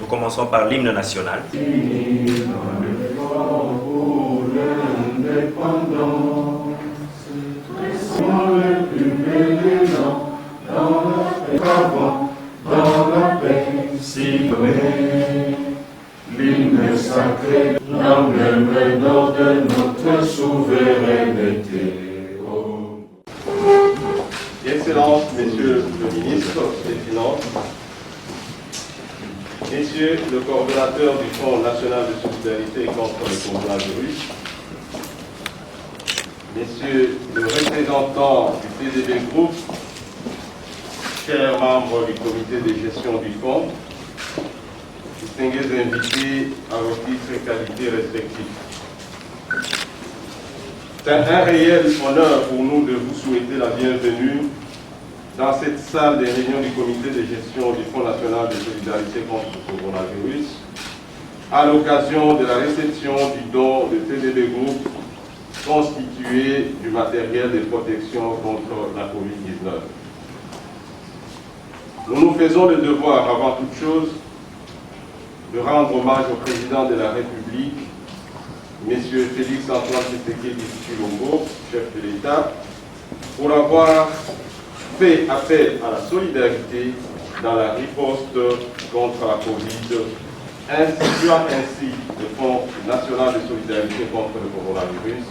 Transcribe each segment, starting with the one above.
Nous commençons par l'hymne national. L'hymne sacré, l'emblème d'or de notre souveraineté. Excellences, Messieurs le ministre des Finances, Messieurs le coordonnateur du Fonds national de solidarité contre le coronavirus, Messieurs le représentant du TDB Group, chers membres du comité de gestion du Fonds, distingués invités à vos titres et qualités respectifs. C'est un réel honneur pour nous de vous souhaiter la bienvenue dans cette salle des réunions du comité de gestion du Fonds national de solidarité contre le coronavirus, à l'occasion de la réception du don de TDB Group constitué du matériel de protection contre la COVID-19. Nous nous faisons le devoir, avant toute chose, de rendre hommage au président de la République, M. Félix-Antoine Tshisekedi Tshilombo, chef de l'État, pour avoir fait appel à la solidarité dans la riposte contre la Covid, instituant ainsi le Fonds national de solidarité contre le coronavirus.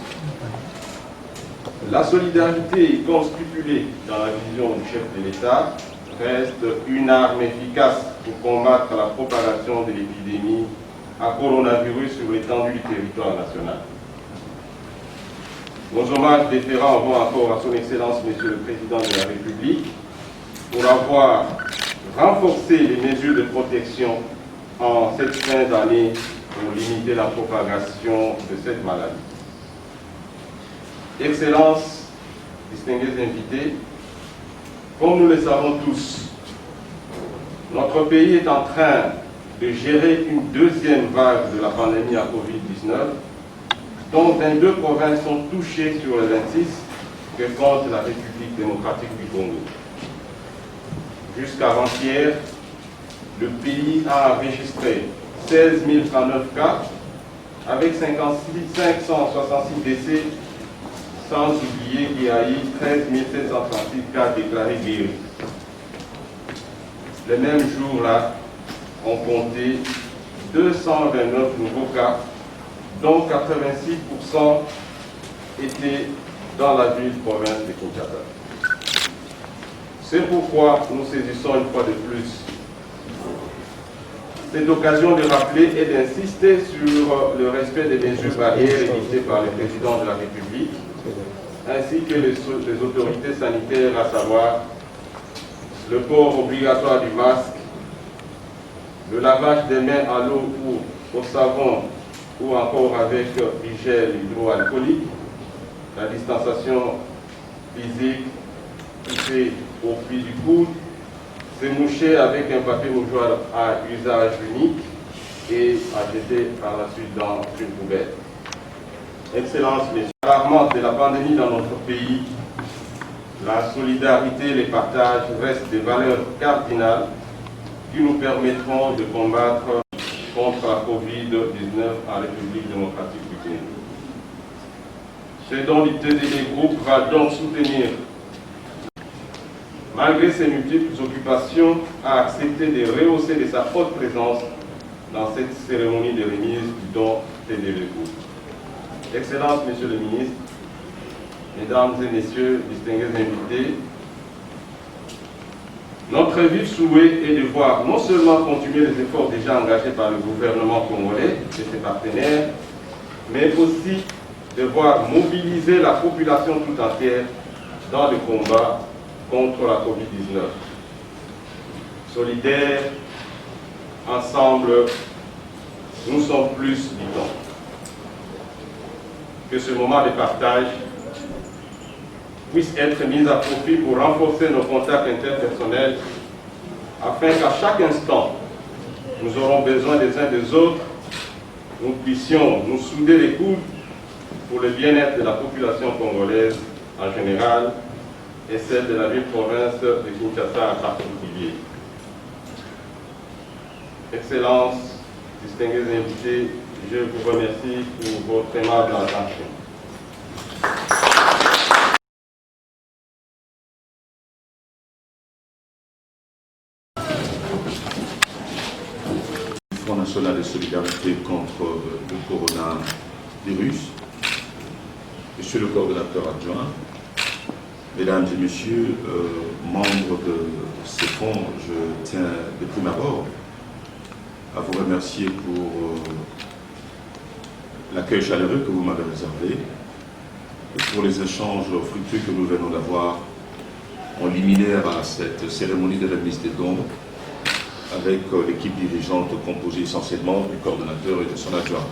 La solidarité constituée dans la vision du chef de l'État reste une arme efficace pour combattre la propagation de l'épidémie à coronavirus sur l'étendue du territoire national. Nos hommages déférents vont encore à son Excellence, Monsieur le Président de la République, pour avoir renforcé les mesures de protection en cette fin d'année pour limiter la propagation de cette maladie. Excellences, distingués invités, comme nous le savons tous, notre pays est en train de gérer une deuxième vague de la pandémie à Covid-19, dont 22 provinces sont touchées sur les 26 que compte la République démocratique du Congo. Jusqu'avant-hier, le pays a enregistré 16 039 cas, avec 566 décès, sans oublier qu'il y a eu 13 736 cas déclarés guéris. Les mêmes jours-là, on comptait 229 nouveaux cas, dont 86% étaient dans la ville-province de Kinshasa. C'est pourquoi nous saisissons une fois de plus cette occasion de rappeler et d'insister sur le respect des mesures barrières édictées par le président de la République, ainsi que les autorités sanitaires, à savoir le port obligatoire du masque, le lavage des mains à l'eau ou au savon ou encore avec du gel hydroalcoolique, la distanciation physique poussée au puits du coude, se moucher avec un papier mouchoir à usage unique et à jeter par la suite dans une poubelle. Excellences, messieurs, alarmante de la pandémie dans notre pays, la solidarité et le partage restent des valeurs cardinales qui nous permettront de combattre contre la COVID-19 en République démocratique du Congo. Ce dont le TDB Group va donc soutenir, malgré ses multiples occupations, a accepté de rehausser de sa haute présence dans cette cérémonie de remise du don TDB Group. Excellences, Monsieur le Ministre, Mesdames et Messieurs, distingués invités, notre vif souhait est de voir non seulement continuer les efforts déjà engagés par le gouvernement congolais et ses partenaires, mais aussi de voir mobiliser la population tout entière dans le combat contre la COVID-19. Solidaires, ensemble, nous sommes plus, dit-on. Que ce moment de partage puisse être mis à profit pour renforcer nos contacts interpersonnels afin qu'à chaque instant, nous aurons besoin des uns des autres, nous puissions nous souder les coudes pour le bien-être de la population congolaise en général et celle de la ville-province de Kinshasa en particulier. Excellences, distingués invités, je vous remercie pour votre aimable attention. Front national de solidarité contre le coronavirus, Monsieur le coordonnateur adjoint, Mesdames et Messieurs, membres de ce fonds, je tiens de prime abord à vous remercier pour l'accueil chaleureux que vous m'avez réservé et pour les échanges fructueux que nous venons d'avoir en liminaire à cette cérémonie de remise des dons avec l'équipe dirigeante composée essentiellement du coordonnateur et de son adjoint.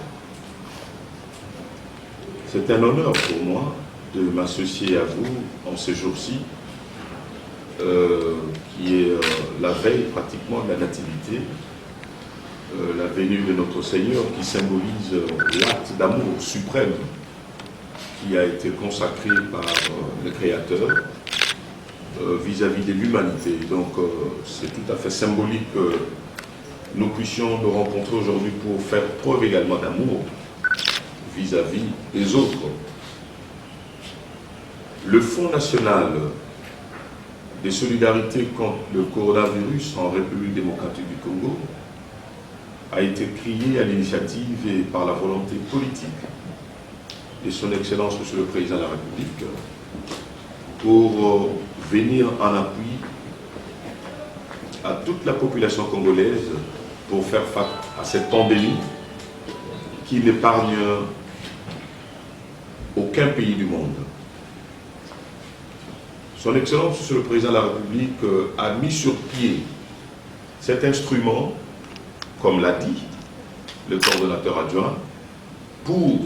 C'est un honneur pour moi de m'associer à vous en ces jours-ci, qui est la veille pratiquement de la nativité, la venue de notre Seigneur qui symbolise l'acte d'amour suprême qui a été consacré par le Créateur vis-à-vis de l'humanité. Donc c'est tout à fait symbolique que nous puissions nous rencontrer aujourd'hui pour faire preuve également d'amour vis-à-vis des autres. Le Fonds national de solidarité contre le coronavirus en République démocratique du Congo a été créé à l'initiative et par la volonté politique de son Excellence Monsieur le Président de la République pour venir en appui à toute la population congolaise pour faire face à cette pandémie qui n'épargne aucun pays du monde. Son Excellence Monsieur le Président de la République a mis sur pied cet instrument, comme l'a dit le coordonnateur adjoint, pour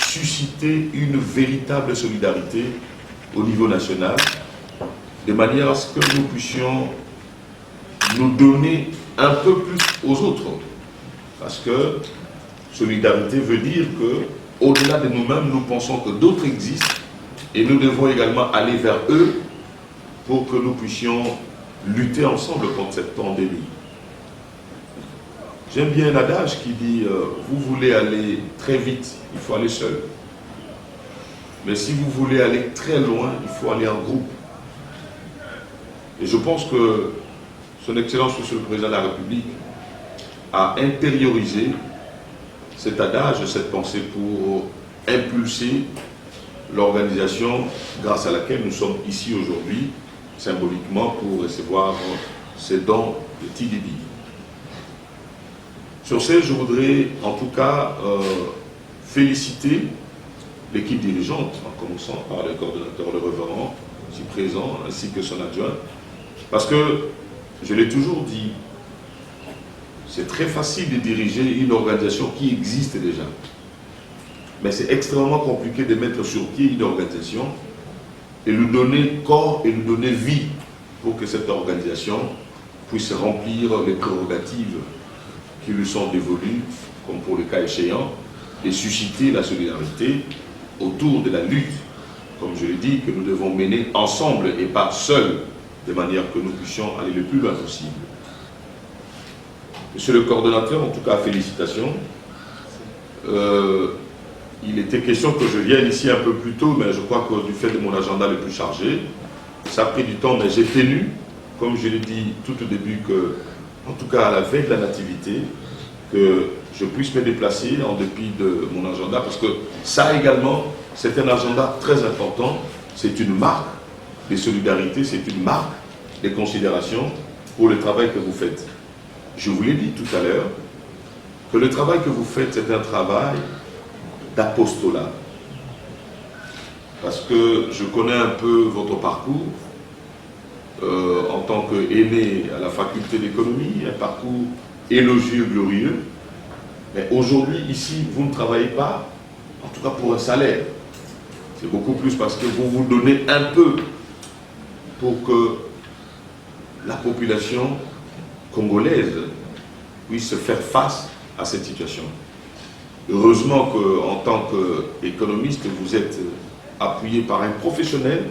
susciter une véritable solidarité au niveau national, de manière à ce que nous puissions nous donner un peu plus aux autres. Parce que solidarité veut dire que, au-delà de nous-mêmes, nous pensons que d'autres existent et nous devons également aller vers eux pour que nous puissions lutter ensemble contre cette pandémie. J'aime bien un adage qui dit vous voulez aller très vite, il faut aller seul. Mais si vous voulez aller très loin, il faut aller en groupe. Et je pense que son Excellence Monsieur le Président de la République a intériorisé cet adage, cette pensée pour impulser l'organisation grâce à laquelle nous sommes ici aujourd'hui, symboliquement pour recevoir ces dons de TDB. Sur ce, je voudrais en tout cas féliciter l'équipe dirigeante, en commençant par le coordonnateur, le révérend, ici présent, ainsi que son adjoint, parce que, je l'ai toujours dit, c'est très facile de diriger une organisation qui existe déjà. Mais c'est extrêmement compliqué de mettre sur pied une organisation et lui donner corps et lui donner vie pour que cette organisation puisse remplir les prérogatives qui lui sont dévolues, comme pour le cas échéant, et susciter la solidarité autour de la lutte, comme je l'ai dit, que nous devons mener ensemble et pas seuls, de manière que nous puissions aller le plus loin possible. Monsieur le coordonnateur, en tout cas, félicitations. Il était question que je vienne ici un peu plus tôt, mais je crois que du fait de mon agenda le plus chargé, ça a pris du temps, mais j'ai tenu, comme je l'ai dit tout au début, que, en tout cas à la veille de la nativité, que je puisse me déplacer en dépit de mon agenda, parce que ça également, c'est un agenda très important, c'est une marque de solidarité, c'est une marque de considération pour le travail que vous faites. Je vous l'ai dit tout à l'heure, que le travail que vous faites, c'est un travail d'apostolat. Parce que je connais un peu votre parcours en tant qu'aîné à la faculté d'économie, un parcours élogieux, glorieux. Mais aujourd'hui, ici, vous ne travaillez pas, en tout cas pour un salaire. C'est beaucoup plus parce que vous vous donnez un peu pour que la population congolaise puisse faire face à cette situation. Heureusement qu'en tant qu'économiste, vous êtes appuyé par un professionnel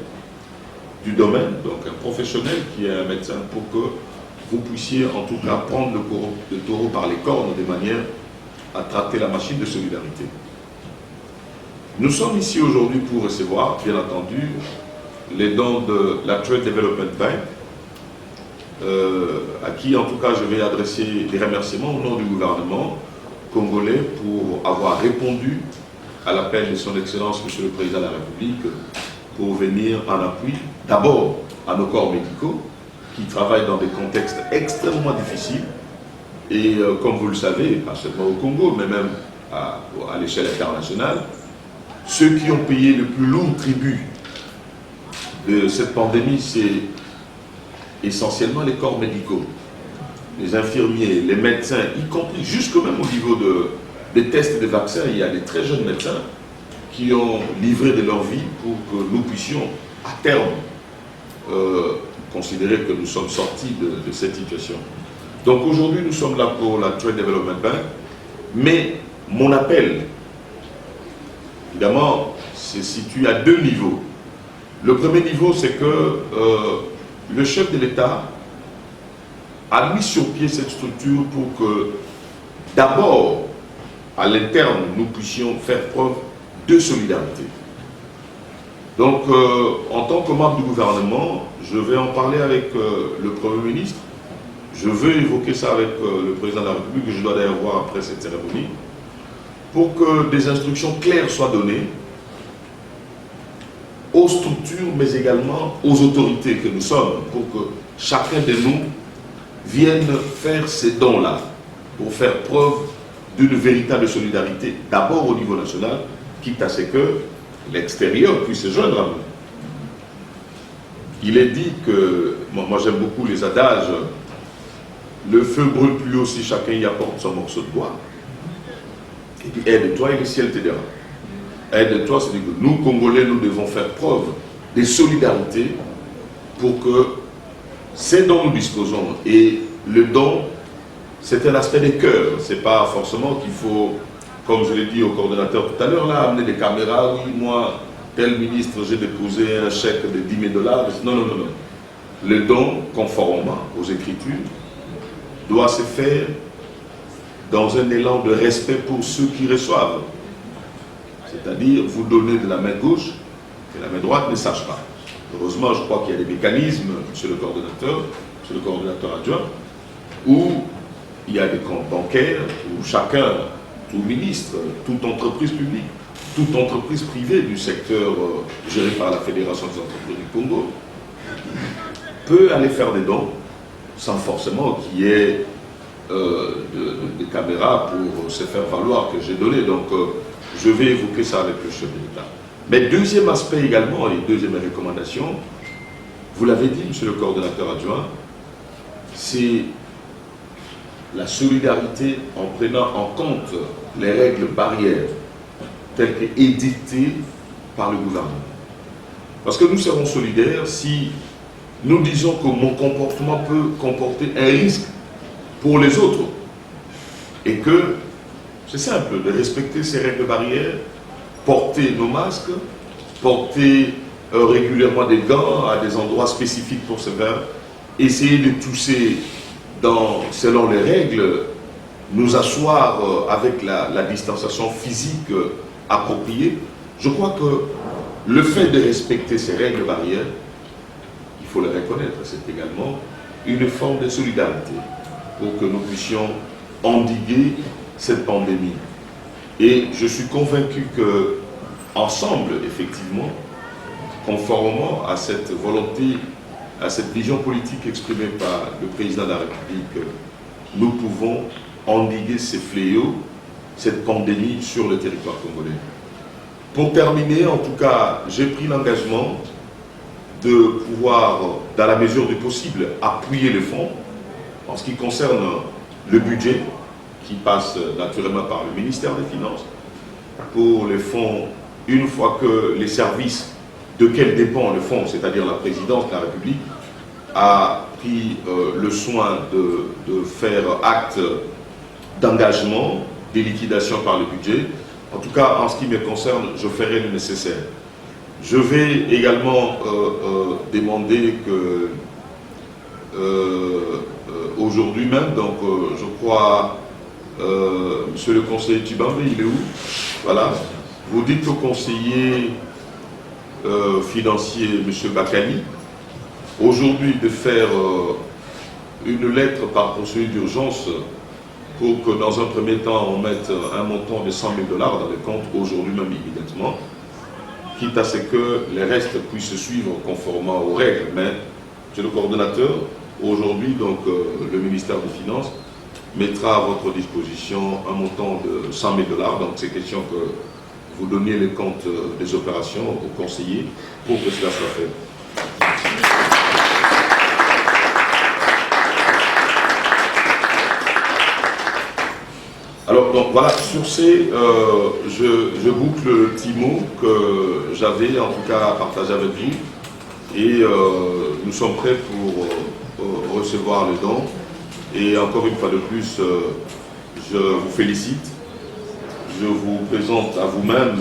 du domaine, donc un professionnel qui est un médecin, pour que vous puissiez en tout cas prendre le taureau par les cornes de manière à traiter la machine de solidarité. Nous sommes ici aujourd'hui pour recevoir, bien entendu, les dons de la Trade Development Bank, à qui en tout cas je vais adresser des remerciements au nom du gouvernement congolais pour avoir répondu à l'appel de son Excellence, Monsieur le Président de la République, pour venir en appui d'abord à nos corps médicaux qui travaillent dans des contextes extrêmement difficiles et comme vous le savez, pas seulement au Congo, mais même à l'échelle internationale, ceux qui ont payé le plus lourd tribut de cette pandémie, c'est essentiellement les corps médicaux, les infirmiers, les médecins, y compris jusque même au niveau des tests et des vaccins. Il y a des très jeunes médecins qui ont livré de leur vie pour que nous puissions à terme considérer que nous sommes sortis de cette situation. Donc aujourd'hui nous sommes là pour la Trade Development Bank, mais mon appel évidemment se situe à deux niveaux. Le premier niveau, c'est que le chef de l'État a mis sur pied cette structure pour que, d'abord, à l'interne, nous puissions faire preuve de solidarité. Donc, en tant que membre du gouvernement, je vais en parler avec le Premier ministre. Je veux évoquer ça avec le Président de la République, que je dois d'ailleurs voir après cette cérémonie, pour que des instructions claires soient données aux structures, mais également aux autorités que nous sommes, pour que chacun de nous vienne faire ces dons-là, pour faire preuve d'une véritable solidarité, d'abord au niveau national, quitte à ce que l'extérieur puisse se joindre à nous. Il est dit que, moi j'aime beaucoup les adages, le feu brûle plus haut si chacun y apporte son morceau de bois, et puis aide-toi et le ciel t'aidera. Aide-toi, c'est-à-dire que nous, Congolais, nous devons faire preuve de solidarité pour que ces dons nous disposons. Et le don, c'est un aspect des cœurs. Ce n'est pas forcément qu'il faut, comme je l'ai dit au coordonnateur tout à l'heure, là, amener des caméras. Oui, moi, tel ministre, j'ai déposé un chèque de 10 000 $. Non, non, non, non. Le don, conformément aux Écritures, doit se faire dans un élan de respect pour ceux qui reçoivent. C'est-à-dire, vous donnez de la main gauche, que la main droite ne sache pas. Heureusement, je crois qu'il y a des mécanismes, monsieur le coordonnateur adjoint, où il y a des comptes bancaires, où chacun, tout ministre, toute entreprise publique, toute entreprise privée du secteur géré par la Fédération des entreprises du Congo, peut aller faire des dons, sans forcément qu'il y ait des caméras pour se faire valoir que j'ai donné. Donc, je vais évoquer ça avec le chef de l'État. Mais deuxième aspect également, et deuxième recommandation, vous l'avez dit, monsieur le coordonnateur adjoint, c'est la solidarité en prenant en compte les règles barrières telles qu'édictées par le gouvernement. Parce que nous serons solidaires si nous disons que mon comportement peut comporter un risque pour les autres et que c'est simple de respecter ces règles barrières, porter nos masques, porter régulièrement des gants à des endroits spécifiques pour ce faire, essayer de tousser selon les règles, nous asseoir avec la distanciation physique appropriée. Je crois que le fait de respecter ces règles barrières, il faut le reconnaître, c'est également une forme de solidarité pour que nous puissions endiguer cette pandémie. Et je suis convaincu que ensemble, effectivement, conformément à cette volonté, à cette vision politique exprimée par le président de la République, nous pouvons endiguer ces fléaux, cette pandémie sur le territoire congolais. Pour terminer, en tout cas, j'ai pris l'engagement de pouvoir, dans la mesure du possible, appuyer les fonds en ce qui concerne le budget qui passe naturellement par le ministère des Finances. Pour les fonds, une fois que les services de quels dépend le fonds, c'est-à-dire la présidence de la République, a pris le soin de faire acte d'engagement, des liquidations par le budget. En tout cas, en ce qui me concerne, je ferai le nécessaire. Je vais également demander que aujourd'hui même, donc je crois, monsieur le conseiller Tibambe, il est où? Voilà. Vous dites au conseiller financier, monsieur Bakani, aujourd'hui de faire une lettre par procédure d'urgence pour que dans un premier temps on mette un montant de 100 000 $ dans les comptes aujourd'hui même immédiatement, quitte à ce que les restes puissent suivre conformément aux règles. Mais, monsieur le coordonnateur, aujourd'hui, donc, le ministère des Finances mettra à votre disposition un montant de 100 000 $. Donc, c'est question que vous donniez les comptes des opérations aux conseillers pour que cela soit fait. Alors, donc voilà, sur ces, je boucle le petit mot que j'avais en tout cas à partager avec vous. Et nous sommes prêts pour recevoir les dons. Et encore une fois de plus, je vous félicite. Je vous présente à vous-même,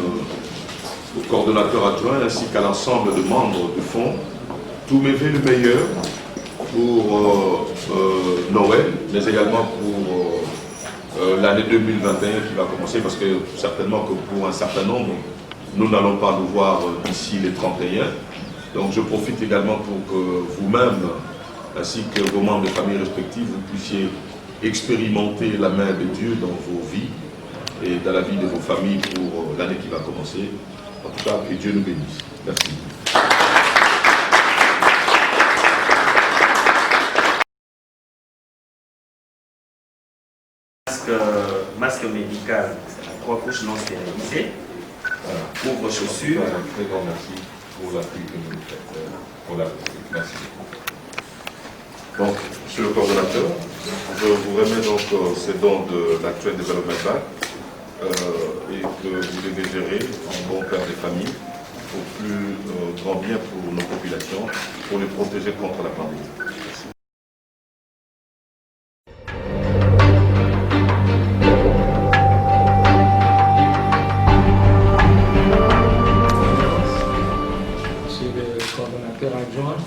au coordonnateur adjoint, ainsi qu'à l'ensemble des membres du fonds, tous mes vœux le meilleur pour Noël, mais également pour l'année 2021 qui va commencer, parce que certainement que pour un certain nombre, nous n'allons pas nous voir d'ici les 31. Donc je profite également pour que vous-même, ainsi que vos membres de famille respectives, vous puissiez expérimenter la main de Dieu dans vos vies et dans la vie de vos familles pour l'année qui va commencer. En tout cas, que Dieu nous bénisse. Merci. Masque médical, c'est la croix couche non stérilisée. Voilà. Ouvre chaussures. Un très grand merci pour l'appui que vous nous faites. Pour la... Merci. Donc, monsieur le coordonnateur, je vous remets donc ces dons de l'actuel Development Bank et que vous devez gérer en bon père des familles au plus grand bien pour nos populations, pour les protéger contre la pandémie. Merci. Monsieur le coordonnateur adjoint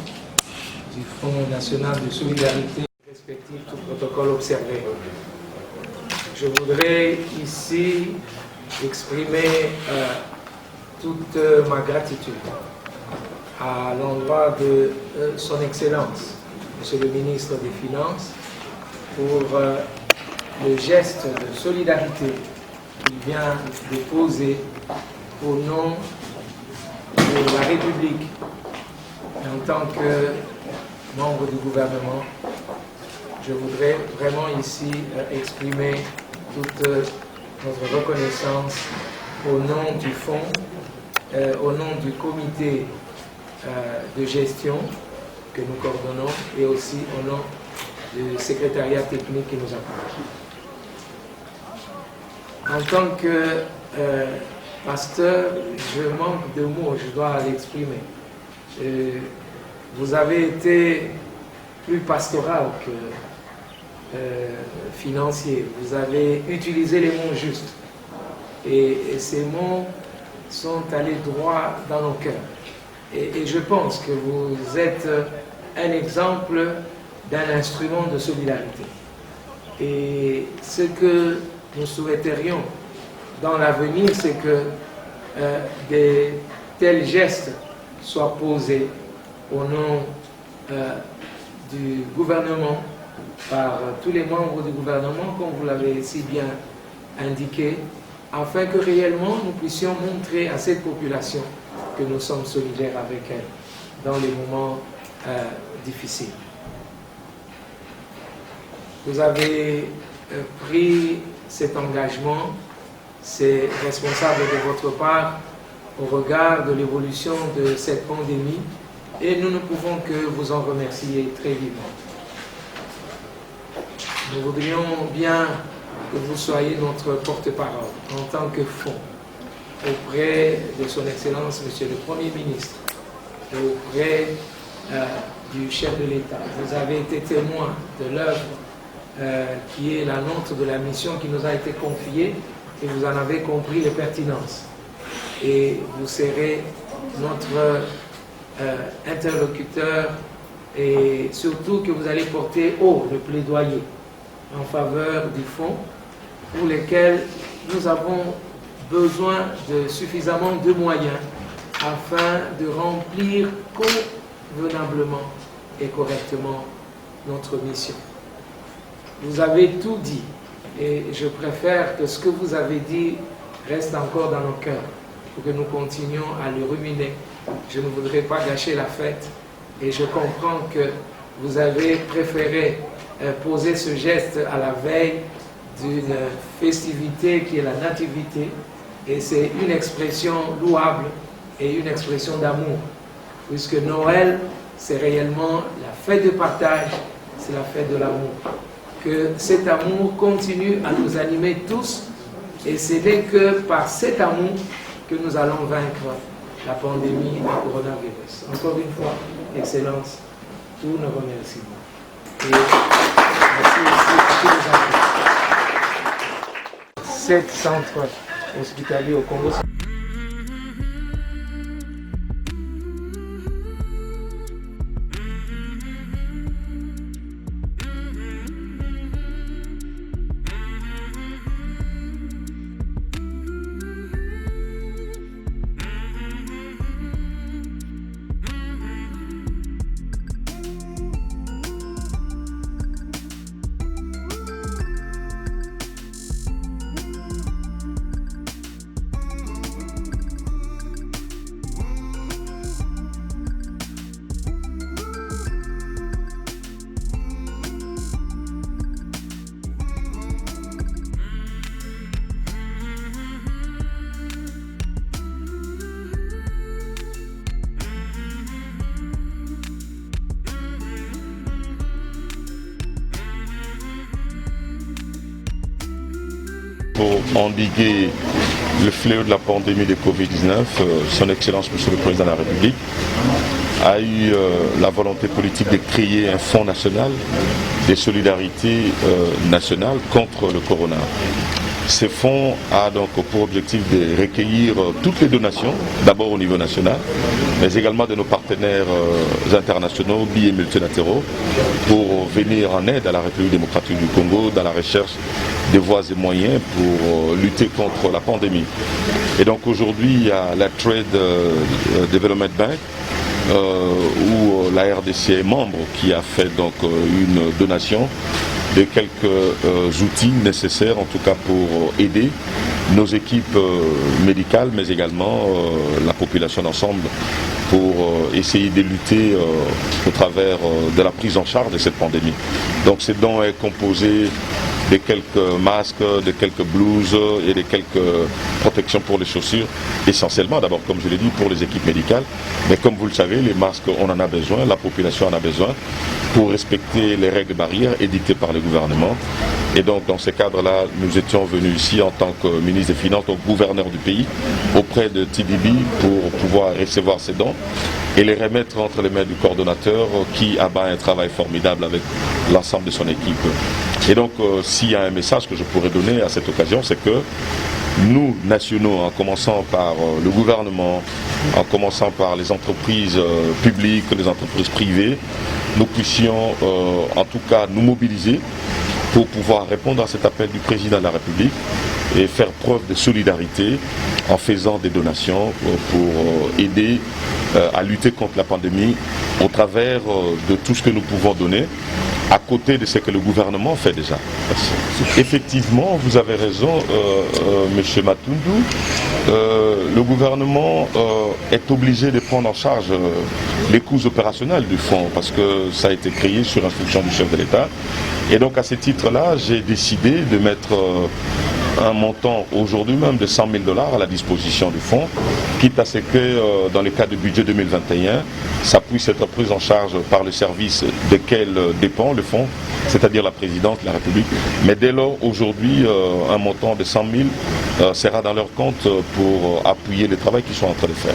du Fonds national de solidarité, respectif tout protocole observé. Je voudrais ici exprimer toute ma gratitude à l'endroit de son Excellence, Monsieur le ministre des Finances, pour le geste de solidarité qu'il vient de poser au nom de la République en tant que membre du gouvernement. Je voudrais vraiment ici exprimer toute notre reconnaissance au nom du fonds, au nom du comité de gestion que nous coordonnons et aussi au nom du secrétariat technique qui nous accompagne. En tant que pasteur, je manque de mots, je dois l'exprimer. Vous avez été plus pastoral que financier. Vous avez utilisé les mots justes. Et ces mots sont allés droit dans nos cœurs. Et je pense que vous êtes un exemple d'un instrument de solidarité. Et ce que nous souhaiterions dans l'avenir, c'est que des tels gestes soient posés au nom du gouvernement, par tous les membres du gouvernement, comme vous l'avez si bien indiqué, afin que réellement nous puissions montrer à cette population que nous sommes solidaires avec elle dans les moments difficiles. Vous avez pris cet engagement, c'est responsable de votre part au regard de l'évolution de cette pandémie et nous ne pouvons que vous en remercier très vivement. Nous voudrions bien que vous soyez notre porte-parole en tant que fonds auprès de son Excellence, Monsieur le Premier ministre, et auprès du chef de l'État. Vous avez été témoin de l'œuvre qui est la nôtre, de la mission qui nous a été confiée, et vous en avez compris les pertinences. Et vous serez notre interlocuteur et surtout que vous allez porter haut le plaidoyer en faveur du fonds pour lesquels nous avons besoin de suffisamment de moyens afin de remplir convenablement et correctement notre mission. Vous avez tout dit et je préfère que ce que vous avez dit reste encore dans nos cœurs pour que nous continuions à le ruminer. Je ne voudrais pas gâcher la fête et je comprends que vous avez préféré poser ce geste à la veille d'une festivité qui est la nativité, et c'est une expression louable et une expression d'amour, puisque Noël, c'est réellement la fête de partage, c'est la fête de l'amour. Que cet amour continue à nous animer tous, et ce n'est que par cet amour que nous allons vaincre la pandémie du coronavirus. Encore une fois, Excellence, tous nos remerciements. Et merci aussi à tous les enfants. 7 centres hospitaliers au Congo. Pour endiguer le fléau de la pandémie de Covid-19, son Excellence Monsieur le Président de la République a eu la volonté politique de créer un fonds national de solidarité nationale contre le corona. Ce fonds a donc pour objectif de recueillir toutes les donations, d'abord au niveau national, mais également de nos partenaires internationaux, bi- et multilatéraux, pour venir en aide à la République démocratique du Congo dans la recherche des voies et moyens pour lutter contre la pandémie. Et donc aujourd'hui, il y a la Trade Development Bank, où la RDC est membre, qui a fait donc une donation de quelques outils nécessaires, en tout cas pour aider nos équipes médicales, mais également la population d'ensemble, pour essayer de lutter au travers de la prise en charge de cette pandémie. Donc ce don est composé de quelques masques, de quelques blouses et de quelques protections pour les chaussures, essentiellement d'abord, comme je l'ai dit, pour les équipes médicales. Mais comme vous le savez, les masques, on en a besoin, la population en a besoin pour respecter les règles barrières édictées par le gouvernement. Et donc dans ce cadre-là, nous étions venus ici en tant que ministre des Finances, donc gouverneur du pays, auprès de TDB pour pouvoir recevoir ces dons et les remettre entre les mains du coordonnateur qui abat un travail formidable avec l'ensemble de son équipe. Et donc s'il y a un message que je pourrais donner à cette occasion, c'est que nous, nationaux, en commençant par le gouvernement, en commençant par les entreprises publiques, les entreprises privées, nous puissions en tout cas nous mobiliser pour pouvoir répondre à cet appel du président de la République et faire preuve de solidarité en faisant des donations pour aider à lutter contre la pandémie au travers de tout ce que nous pouvons donner, à côté de ce que le gouvernement fait déjà. Effectivement, vous avez raison, M. Matundu, le gouvernement est obligé de prendre en charge les coûts opérationnels du fonds parce que ça a été créé sur instruction du chef de l'État. Et donc à ce titre-là, j'ai décidé de mettre un montant aujourd'hui même de 100 000 $ à la disposition du fonds, quitte à ce que dans le cadre du budget 2021, ça puisse être pris en charge par le service desquels dépend le fonds, c'est-à-dire la présidence de la République. Mais dès lors, aujourd'hui, un montant de 100 000 sera dans leur compte pour appuyer le travail qu'ils sont en train de faire.